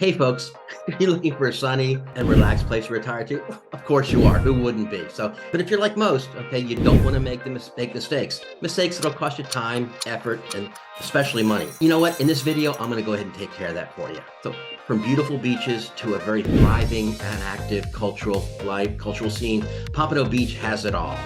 Hey folks, are you looking for a sunny and relaxed place to retire to? Of course you are. Who wouldn't be? But if you're like most, okay, you don't want to make mistakes. Mistakes that'll cost you time, effort, and especially money. You know what? In this video, I'm going to go ahead and take care of that for you. So from beautiful beaches to a very thriving and active cultural scene, Pompano Beach has it all.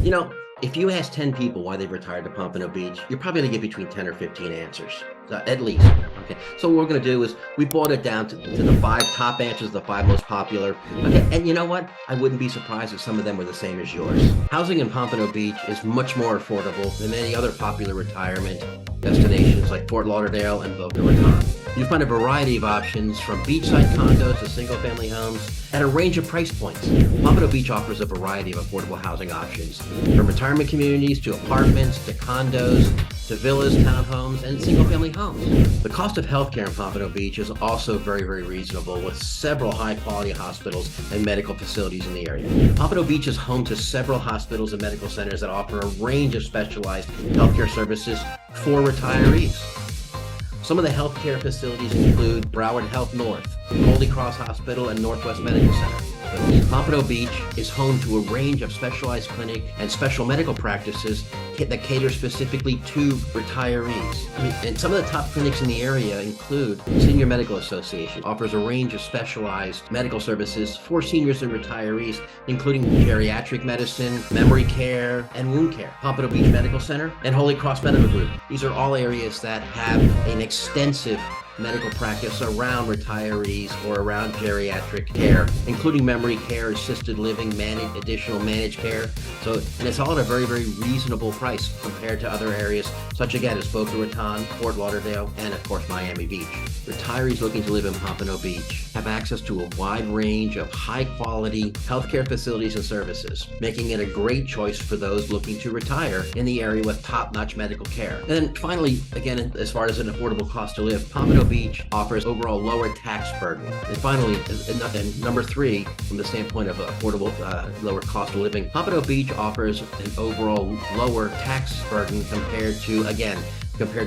You know, if you ask 10 people why they've retired to Pompano Beach, you're probably going to get between 10 or 15 answers, at least. Okay, so what we're going to do is we boiled it down to the 5 top answers, the 5 most popular. Okay, and you know what? I wouldn't be surprised if some of them were the same as yours. Housing in Pompano Beach is much more affordable than many other popular retirement destinations like Fort Lauderdale and Boca Raton. You find a variety of options from beachside condos to single-family homes at a range of price points. Pompano Beach offers a variety of affordable housing options, from retirement communities to apartments to condos to villas, townhomes, and single-family homes. The cost of healthcare in Pompano Beach is also very, very reasonable, with several high-quality hospitals and medical facilities in the area. Pompano Beach is home to several hospitals and medical centers that offer a range of specialized healthcare services for retirees. Some of the healthcare facilities include Broward Health North, Holy Cross Hospital, and Northwest Medical Center. Pompano Beach is home to a range of specialized clinic and special medical practices that cater specifically to retirees. And some of the top clinics in the area include Senior Medical Association, offers a range of specialized medical services for seniors and retirees, including geriatric medicine, memory care, and wound care. Pompano Beach Medical Center and Holy Cross Medical Group. These are all areas that have an extensive medical practice around retirees or around geriatric care, including memory care, assisted living, additional managed care. And it's all at a very, very reasonable price compared to other areas, such again as Boca Raton, Fort Lauderdale, and of course Miami Beach. Retirees looking to live in Pompano Beach have access to a wide range of high-quality healthcare facilities and services, making it a great choice for those looking to retire in the area with top-notch medical care. And then finally, again, as far as an affordable cost to live, Pompano Beach offers overall lower tax burden. And finally, and number 3, from the standpoint of affordable, lower cost of living, Pompano Beach offers an overall lower tax burden compared to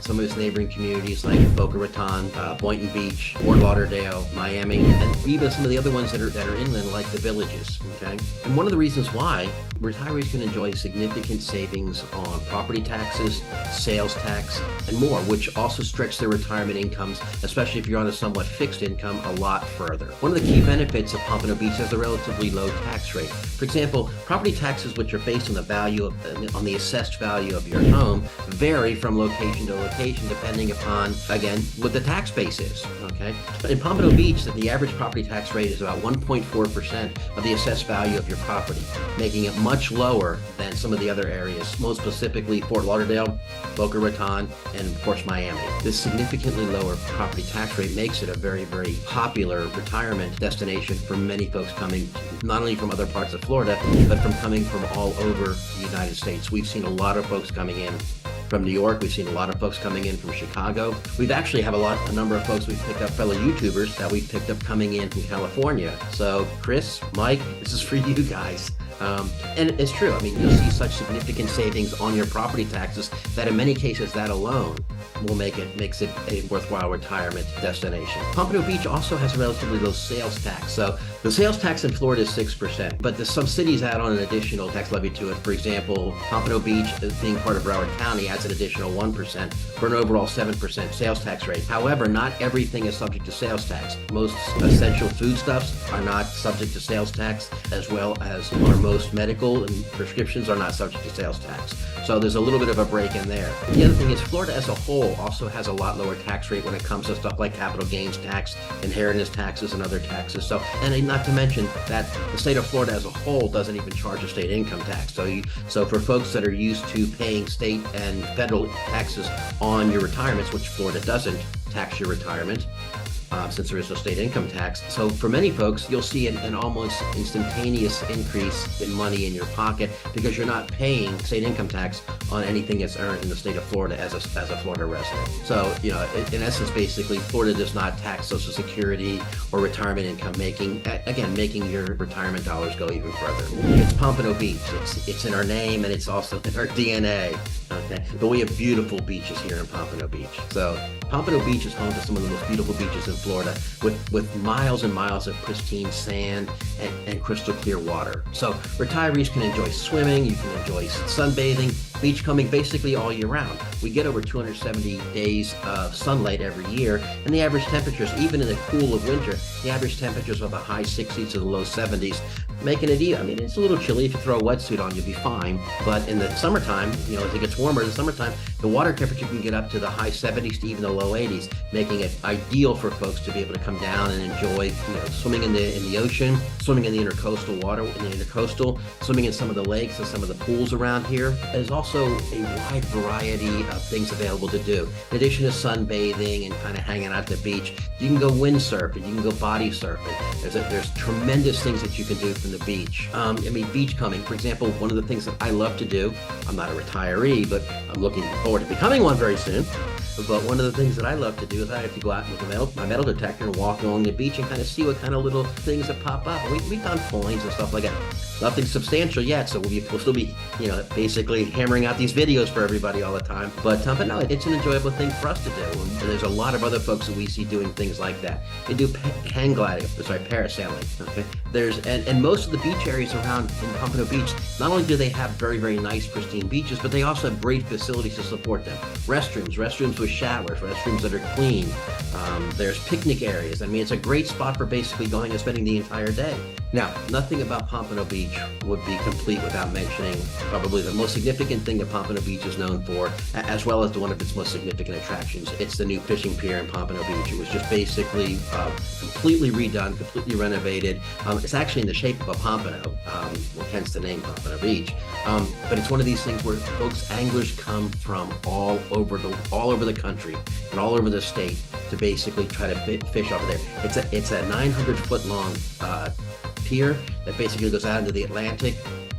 some of its neighboring communities like Boca Raton, Boynton Beach, Fort Lauderdale, Miami, and even some of the other ones that are inland like the Villages, okay? And one of the reasons why retirees can enjoy significant savings on property taxes, sales tax, and more, which also stretch their retirement incomes, especially if you're on a somewhat fixed income, a lot further. One of the key benefits of Pompano Beach is the relatively low tax rate. For example, property taxes, which are based on on the assessed value of your home, vary from location to location depending upon, again, what the tax base is, okay? In Pompano Beach, the average property tax rate is about 1.4% of the assessed value of your property, making it much lower than some of the other areas, most specifically Fort Lauderdale, Boca Raton, and of course Miami. This significantly lower property tax rate makes it a very, very popular retirement destination for many folks coming not only from other parts of Florida, but coming from all over the United States. We've seen a lot of folks coming in from New York. We've seen a lot of folks coming in from Chicago. We've actually have a number of folks we've picked up, fellow YouTubers that we've picked up coming in from California. So Chris, Mike, this is for you guys. And it's true. I mean, you'll see such significant savings on your property taxes that in many cases that alone makes it a worthwhile retirement destination. Pompano Beach also has a relatively low sales tax. So the sales tax in Florida is 6%, but some cities add on an additional tax levy to it. For example, Pompano Beach, being part of Broward County, adds an additional 1% for an overall 7% sales tax rate. However, not everything is subject to sales tax. Most essential foodstuffs are not subject to sales tax, as well as most medical and prescriptions are not subject to sales tax. So there's a little bit of a break in there. The other thing is Florida as a whole also has a lot lower tax rate when it comes to stuff like capital gains tax, inheritance taxes, and other taxes. So, and not to mention that the state of Florida as a whole doesn't even charge a state income tax. So for folks that are used to paying state and federal taxes on your retirements, which Florida doesn't tax your retirement, since there is no state income tax. So for many folks, you'll see an almost instantaneous increase in money in your pocket because you're not paying state income tax on anything that's earned in the state of Florida as a Florida resident. So, you know, in essence, basically, Florida does not tax Social Security or retirement income, making your retirement dollars go even further. It's Pompano Beach. It's in our name, and it's also in our DNA. Okay, but we have beautiful beaches here in Pompano Beach. So Pompano Beach is home to some of the most beautiful beaches in Florida, with miles and miles of pristine sand and crystal clear water. So retirees can enjoy swimming, you can enjoy sunbathing, beachcombing basically all year round. We get over 270 days of sunlight every year, and the average temperatures, even in the cool of winter, the average temperatures are the high 60s to the low 70s, making it easy. I mean, it's a little chilly. If you throw a wetsuit on, you'll be fine. But in the summertime, you know, as it gets warmer in the summertime, the water temperature can get up to the high 70s to even the low 80s, making it ideal for folks to be able to come down and enjoy, you know, swimming in the ocean, swimming in the intercoastal water, swimming in some of the lakes and some of the pools around here. There's also a wide variety of things available to do. In addition to sunbathing and kind of hanging out at the beach, you can go windsurfing, you can go body surfing. There's tremendous things that you can do from the beach. Beachcombing, for example, one of the things that I love to do, I'm not a retiree, but I'm looking forward to becoming one very soon. But one of the things that I love to do is I have to go out with my metal detector and walk along the beach and kind of see what kind of little things that pop up. We've done coins and stuff like that. Nothing substantial yet, so we'll still be, you know, basically hammering out these videos for everybody all the time. But no, it's an enjoyable thing for us to do. And there's a lot of other folks that we see doing things like that. They do parasailing. Okay, and most of the beach areas around in Pompano Beach, not only do they have very, very nice, pristine beaches, but they also have great facilities to support them. Restrooms with showers, restrooms that are clean. There's picnic areas. I mean, it's a great spot for basically going and spending the entire day. Now, nothing about Pompano Beach would be complete without mentioning probably the most significant thing that Pompano Beach is known for, as well as one of its most significant attractions. It's the new fishing pier in Pompano Beach. It was just basically completely redone, completely renovated. It's actually in the shape of a pompano, hence the name Pompano Beach. But it's one of these things where anglers come from all over the country and all over the state to basically try to fish over there. It's a 900-foot long pier that basically goes out into the Atlantic,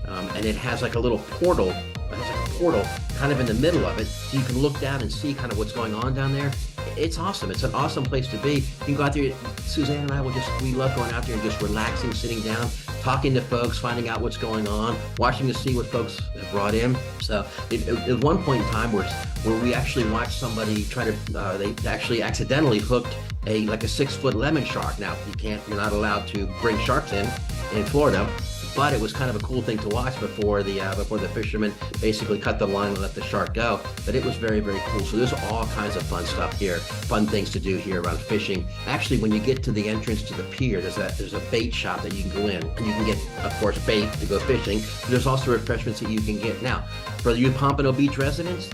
and it has like a little portal. It has like a portal kind of in the middle of it, so you can look down and see kind of what's going on down there. It's awesome. It's an awesome place to be. You can go out there. Suzanne and I we love going out there and just relaxing, sitting down, talking to folks, finding out what's going on, watching to see what folks have brought in. So at one point in time where we actually watched somebody try to, they actually accidentally hooked a 6-foot lemon shark. Now you're not allowed to bring sharks in Florida, but it was kind of a cool thing to watch before the fishermen basically cut the line and let the shark go. But it was very, very cool. So there's all kinds of fun stuff here, fun things to do here around fishing. Actually, when you get to the entrance to the pier, there's a bait shop that you can go in, and you can get, of course, bait to go fishing. But there's also refreshments that you can get. Now, for you Pompano Beach residents,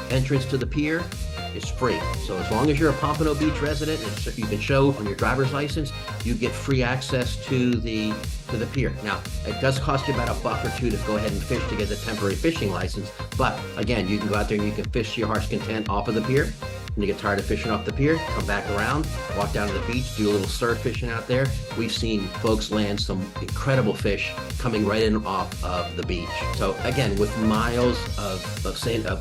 entrance to the pier is free. So as long as you're a Pompano Beach resident and you can show on your driver's license, you get free access to the pier. Now, it does cost you about $1 or $2 to go ahead and fish to get the temporary fishing license. But again, you can go out there and you can fish to your heart's content off of the pier. When you get tired of fishing off the pier, come back around, walk down to the beach, do a little surf fishing out there. We've seen folks land some incredible fish coming right in off of the beach. So again, with miles of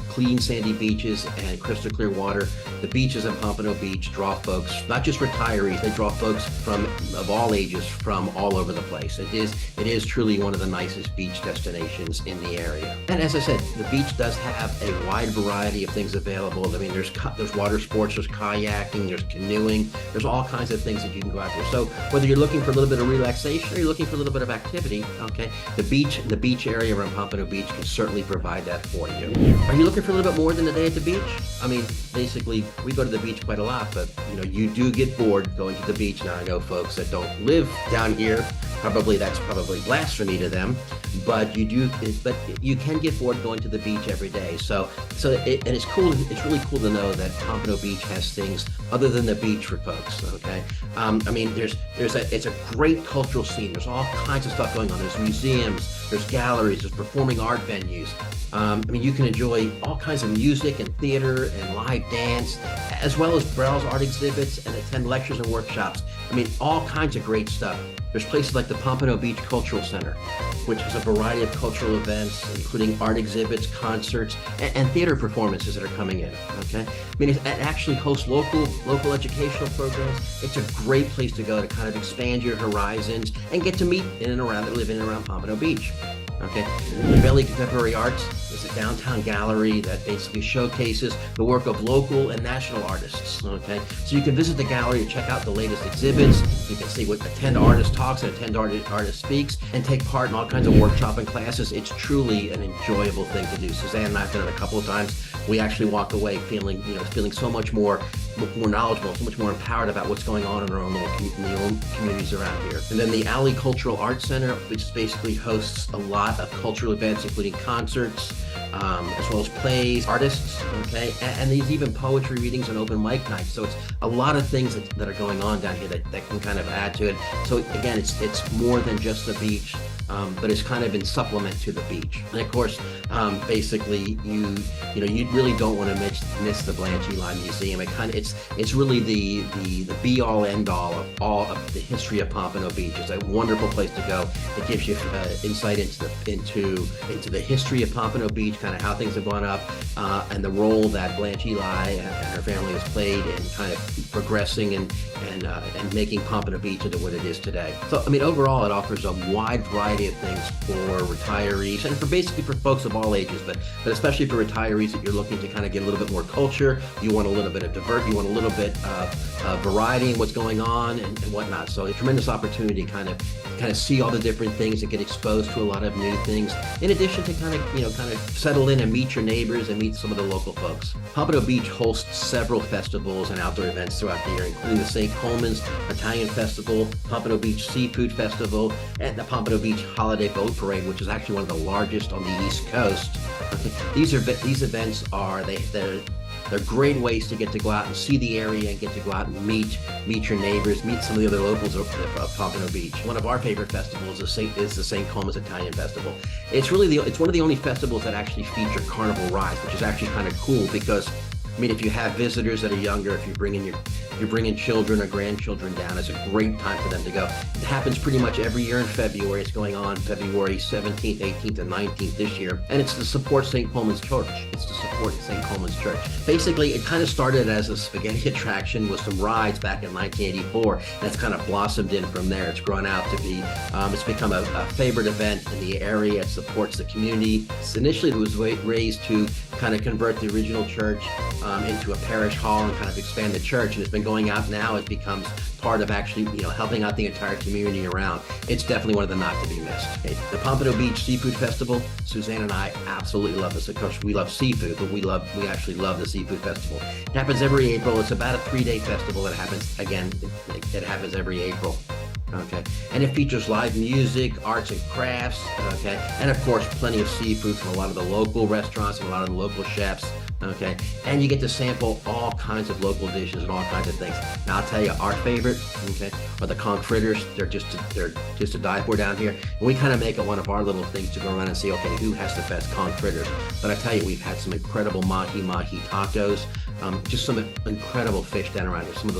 clean sandy beaches and crystal clear water, the beaches in Pompano Beach draw folks, not just retirees, they draw folks of all ages from all over the place. It is truly one of the nicest beach destinations in the area. And as I said, the beach does have a wide variety of things available. I mean, there's water sports, there's kayaking, there's canoeing, there's all kinds of things that you can go out there. So whether you're looking for a little bit of relaxation or you're looking for a little bit of activity, okay, the beach area around Pompano Beach can certainly provide that for you. Are you looking for a little bit more than a day at the beach? I mean, basically, we go to the beach quite a lot, but you know, you do get bored going to the beach. Now, I know folks that don't live down here Probably that's probably blasphemy to them, but but you can get bored going to the beach every day. And it's cool. It's really cool to know that Pompano Beach has things other than the beach for folks. Okay, I mean, it's a great cultural scene. There's all kinds of stuff going on. There's museums, there's galleries, there's performing art venues. I mean, you can enjoy all kinds of music and theater and live dance, as well as browse art exhibits and attend lectures and workshops. I mean, all kinds of great stuff. There's places like the Pompano Beach Cultural Center, which has a variety of cultural events, including art exhibits, concerts, and theater performances that are coming in. Okay, I mean, it actually hosts local educational programs. It's a great place to go to kind of expand your horizons and get to meet live in and around Pompano Beach. Okay, Belly Contemporary Arts is a downtown gallery that basically showcases the work of local and national artists. Okay, so you can visit the gallery to check out the latest exhibits. You can see attend artist talks and attend artist speaks, and take part in all kinds of workshop and classes. It's truly an enjoyable thing to do. Suzanne and I have done it a couple of times. We actually walk away feeling so much more knowledgeable, so much more empowered about what's going on in our own little communities around here. And then the Alley Cultural Arts Center, which basically hosts a lot of cultural events, including concerts, as well as plays, artists, okay, and there's even poetry readings and open mic nights. So it's a lot of things that are going on down here that can kind of add to it. So again, it's more than just the beach. But it's kind of in supplement to the beach. And of course, basically, you really don't want to miss the Blanche Eli Museum. It's really the be all end all of all of the history of Pompano Beach. It's a wonderful place to go. It gives you insight into the history of Pompano Beach, kind of how things have gone up, and the role that Blanche Eli and her family has played in kind of progressing and making Pompano Beach into what it is today. So I mean, overall, it offers a wide variety of things for retirees and for folks of all ages, but especially for retirees that you're looking to kind of get a little bit more culture. You want a little bit of you want a little bit of variety in what's going on and whatnot. So a tremendous opportunity to kind of see all the different things and get exposed to a lot of new things, in addition to kind of settle in and meet your neighbors and meet some of the local folks. Pompano Beach hosts several festivals and outdoor events throughout the year, including the St. Coleman's Italian Festival, Pompano Beach Seafood Festival, and the Pompano Beach Holiday Boat Parade, which is actually one of the largest on the East Coast. These events they're great ways to get to go out and see the area and get to go out and meet your neighbors, meet some of the other locals of Pompano Beach. One of our favorite festivals is the St. Coleman's Italian Festival. It's one of the only festivals that actually feature carnival rides, which is actually kind of cool because, I mean, if you have visitors that are younger, if you're bringing children or grandchildren down, it's a great time for them to go. It happens pretty much every year in February. It's going on February 17th, 18th, and 19th this year. And it's to support St. Coleman's Church. Basically, it kind of started as a spaghetti attraction with some rides back in 1984. And it's kind of blossomed in from there. It's grown out to be, it's become a favorite event in the area. It supports the community. Initially, it was raised to kind of convert the original church into a parish hall and kind of expand the church. And it's been going out now. It becomes part of actually, helping out the entire community around. It's definitely one of the not to be missed. The Pompano Beach Seafood Festival, Suzanne and I absolutely love this. Of course, we love seafood, but we actually love the Seafood Festival. It happens every April. It's about a 3-day festival that happens, again, it happens every April. Okay, and it features live music, arts and crafts, okay, and of course plenty of seafood from a lot of the local restaurants and a lot of the local chefs, okay, and you get to sample all kinds of local dishes and all kinds of things. Now I'll tell you, our favorite, okay, are the conch fritters. They're just to die for down here, and we kind of make it one of our little things to go around and see, okay, who has the best conch fritters. But I tell you, we've had some incredible mahi tacos. Just some incredible fish down around here. Some of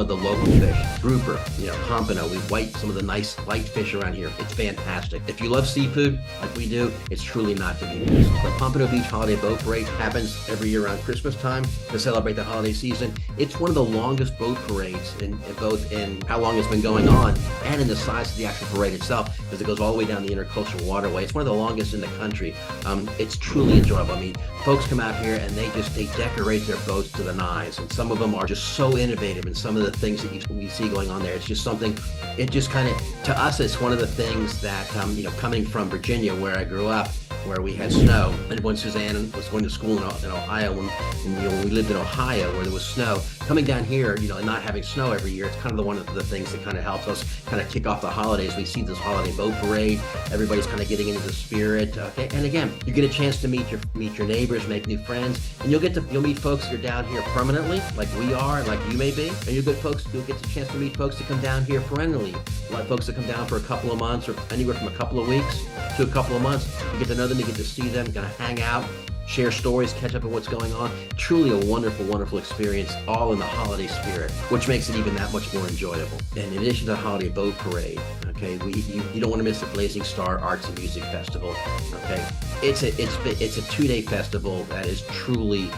the local fish, grouper, pompano. We white some of the nice light fish around here. It's fantastic. If you love seafood like we do, it's truly not to be missed. The Pompano Beach Holiday Boat Parade happens every year around Christmas time to celebrate the holiday season. It's one of the longest boat parades in both in how long it's been going on and in the size of the actual parade itself, because it goes all the way down the intercoastal waterway. It's one of the longest in the country. It's truly enjoyable. I mean, folks come out here and they decorate their boats to the nines, and some of them are just so innovative, and some of the things that we see going on there, it's just something, it just kind of, to us, it's one of the things that, coming from Virginia where I grew up, where we had snow. And when Suzanne was going to school in Ohio, when we lived in Ohio where there was snow, coming down here, and not having snow every year, it's kind of one of the things that kind of helps us kind of kick off the holidays. We see this holiday boat parade. Everybody's kind of getting into the spirit. Okay, and again, you get a chance to meet your neighbors, make new friends, and you'll meet folks that are down here permanently, like we are, and like you may be. And you'll get the chance to meet folks that come down here perennially. A lot of folks that come down for a couple of months, or anywhere from a couple of weeks to a couple of months. You get to know them, you get to see them, kind of hang out, share stories, catch up on what's going on. Truly a wonderful, wonderful experience, all in the holiday spirit, which makes it even that much more enjoyable. And in addition to the holiday boat parade, okay, you don't want to miss the Blazing Star Arts and Music Festival. Okay, it's a 2-day festival that is truly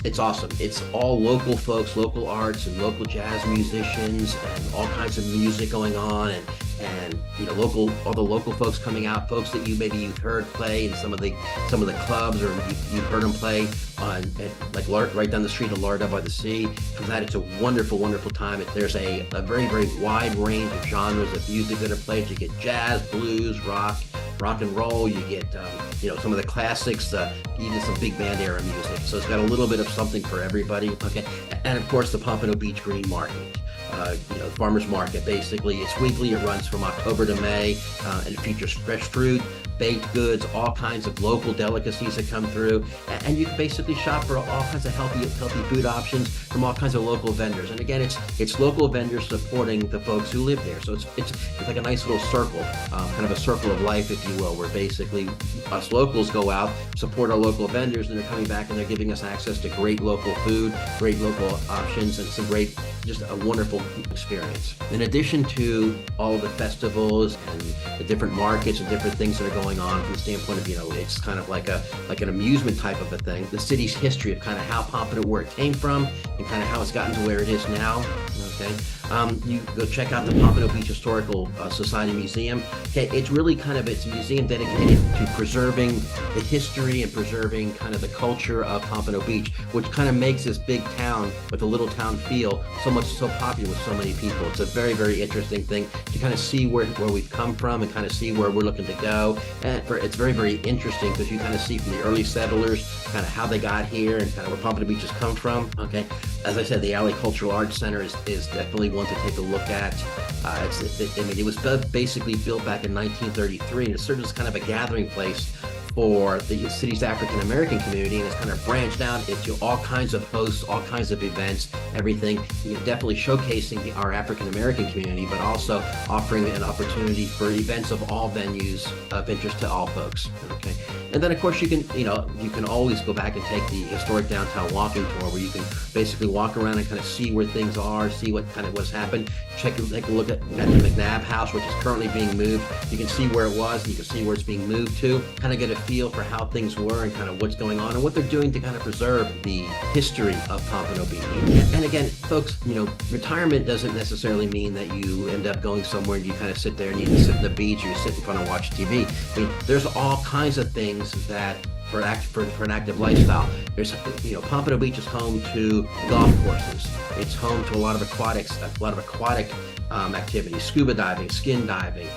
it's awesome. It's all local folks, local arts, and local jazz musicians, and all kinds of music going on, and all the local folks coming out, folks that you've heard play in some of the clubs, or you've heard them play right down the street of Florida by the sea. For that, it's a wonderful, wonderful time. There's a very, very wide range of genres of music that are played. You get jazz, blues, rock and roll. You get some of the classics, even some big band era music. So it's got a little bit of something for everybody. Okay, and of course the Pompano Beach Green Market. Farmers market. Basically, it's weekly. It runs from October to May, and it features fresh fruit, baked goods, all kinds of local delicacies that come through, and you can basically shop for all kinds of healthy food options from all kinds of local vendors. And again, it's local vendors supporting the folks who live there. So it's like a nice little circle, kind of a circle of life, if you will, where basically us locals go out, support our local vendors, and they're coming back and they're giving us access to great local food, great local options, and just a wonderful experience. In addition to all the festivals and the different markets and different things that are going on from the standpoint of, it's kind of like an amusement type of a thing, the city's history of kind of how Pompano, where it came from, and kind of how it's gotten to where it is now. Okay, you go check out the Pompano Beach Historical Society Museum. Okay, it's really it's a museum dedicated to preserving the history and preserving kind of the culture of Pompano Beach, which kind of makes this big town with a little town feel so popular with so many people. It's a very, very interesting thing to kind of see where we've come from and kind of see where we're looking to go. And it's very, very interesting because you kind of see from the early settlers kind of how they got here and kind of where Pompano Beach has come from. Okay, as I said, the Alley Cultural Arts Center is definitely one to take a look at. It was basically built back in 1933, and it served as kind of a gathering place for the city's African American community, and it's kind of branched out into all kinds of hosts, all kinds of events, everything. Definitely showcasing our African American community, but also offering an opportunity for events of all venues of interest to all folks. Okay, and then of course you can always go back and take the historic downtown walking tour, where you can basically walk around and kind of see where things are, see what's happened. Take a look at the McNabb House, which is currently being moved. You can see where it was, and you can see where it's being moved to. Kind of get a feel for how things were and kind of what's going on and what they're doing to kind of preserve the history of Pompano Beach. And again, folks, retirement doesn't necessarily mean that you end up going somewhere and you kind of sit there and you sit on the beach or you sit in front and watch TV. There's all kinds of things that for an active lifestyle. There's Pompano Beach is home to golf courses. It's home to a lot of aquatic activities: scuba diving, skin diving,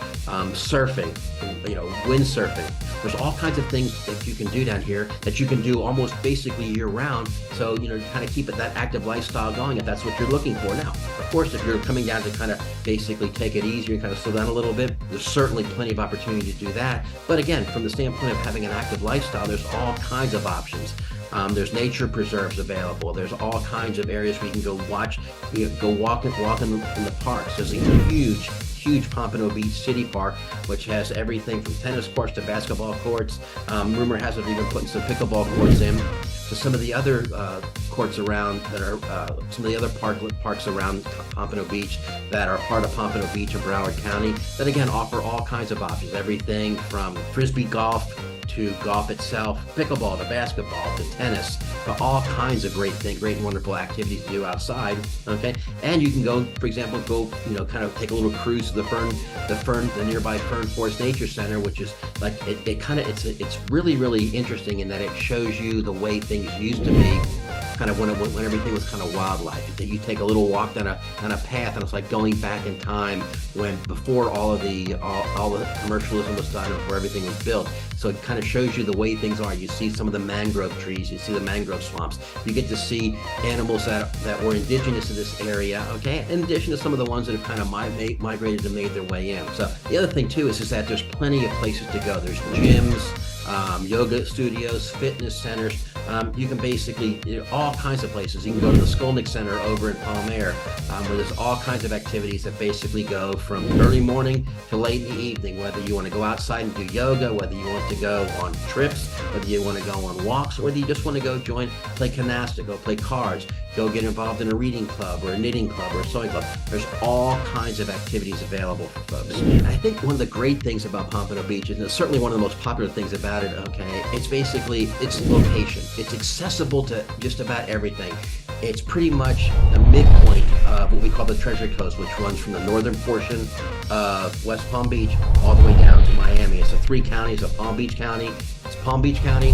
surfing, windsurfing. There's all kinds of things that you can do down here that you can do almost basically year round. So kind of keep that active lifestyle going if that's what you're looking for. Now, of course, if you're coming down to kind of basically take it easy and kind of slow down a little bit, there's certainly plenty of opportunity to do that. But again, from the standpoint of having an active lifestyle, there's all kinds of options. There's nature preserves available. There's all kinds of areas where you can go walk in the parks. There's a huge Pompano Beach City Park, which has everything from tennis courts to basketball courts. Rumor has it even putting some pickleball courts in. So some of the other courts around that are some of the other parks around Pompano Beach that are part of Pompano Beach and Broward County that again offer all kinds of options. Everything from frisbee golf to golf itself, pickleball to basketball to tennis, to all kinds of great and wonderful activities to do outside. Okay, and you can go, for example, kind of take a little cruise to the nearby Fern Forest Nature Center, which is like it's really, really interesting in that it shows you the way things used to be kind of when everything was kind of wildlife. You take a little walk down a path, and it's like going back in time when before all the commercialism was done, before everything was built. So it kind of shows you the way things are. You see some of the mangrove trees, you see the mangrove swamps. You get to see animals that were indigenous to this area, okay? In addition to some of the ones that have kind of migrated and made their way in. So the other thing too is that there's plenty of places to go. There's gyms, yoga studios, fitness centers. You can basically, all kinds of places. You can go to the Skolnick Center over in Palmyra, where there's all kinds of activities that basically go from early morning to late in the evening, whether you want to go outside and do yoga, whether you want to go on trips, whether you want to go on walks, or whether you just want to go play canasta, go play cards, go get involved in a reading club or a knitting club or a sewing club. There's all kinds of activities available for folks. And I think one of the great things about Pompano Beach, and it's certainly one of the most popular things about it, okay, it's basically its location. It's accessible to just about everything. It's pretty much the midpoint of what we call the Treasure Coast, which runs from the northern portion of West Palm Beach all the way down to Miami. It's the three counties of Palm Beach County. It's Palm Beach County,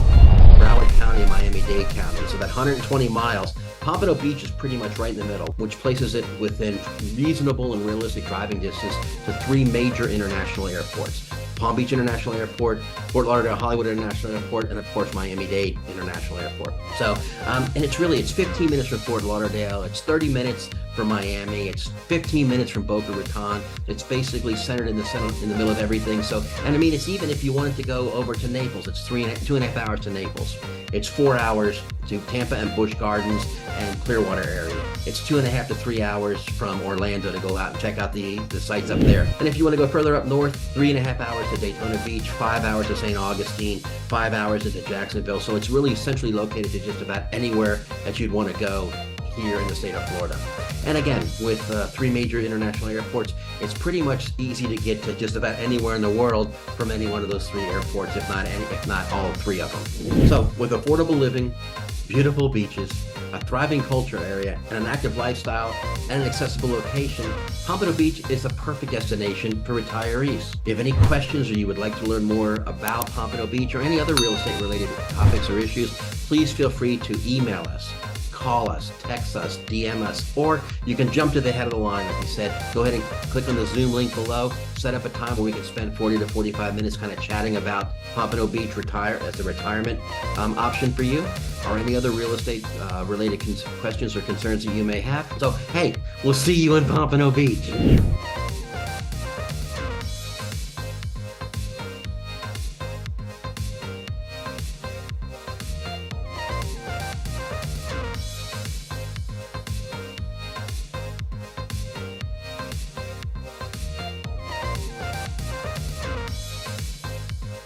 Broward County, and Miami-Dade County. So that 120 miles, Pompano Beach is pretty much right in the middle, which places it within reasonable and realistic driving distance to three major international airports. Palm Beach International Airport, Fort Lauderdale Hollywood International Airport, and of course Miami-Dade International Airport. So, and it's 15 minutes from Fort Lauderdale, it's 30 minutes from Miami, it's 15 minutes from Boca Raton. It's basically centered in the middle of everything. So, and I mean, it's even if you wanted to go over to Naples, it's 2.5 hours to Naples. It's 4 hours to Tampa and Busch Gardens and Clearwater area. It's 2.5 to 3 hours from Orlando to go out and check out the sites up there. And if you want to go further up north, 3.5 hours to Daytona Beach, 5 hours to St. Augustine, 5 hours into Jacksonville. So it's really centrally located to just about anywhere that you'd want to go here in the state of Florida. And again, with three major international airports, it's pretty much easy to get to just about anywhere in the world from any one of those three airports, if not all three of them. So with affordable living, beautiful beaches, a thriving culture area, and an active lifestyle, and an accessible location, Pompano Beach is a perfect destination for retirees. If you have any questions or you would like to learn more about Pompano Beach or any other real estate related topics or issues, please feel free to email us, call us, text us, DM us, or you can jump to the head of the line. Like we said, go ahead and click on the Zoom link below, set up a time where we can spend 40 to 45 minutes kind of chatting about Pompano Beach as a retirement option for you, or any other real estate related questions or concerns that you may have. So, hey, we'll see you in Pompano Beach.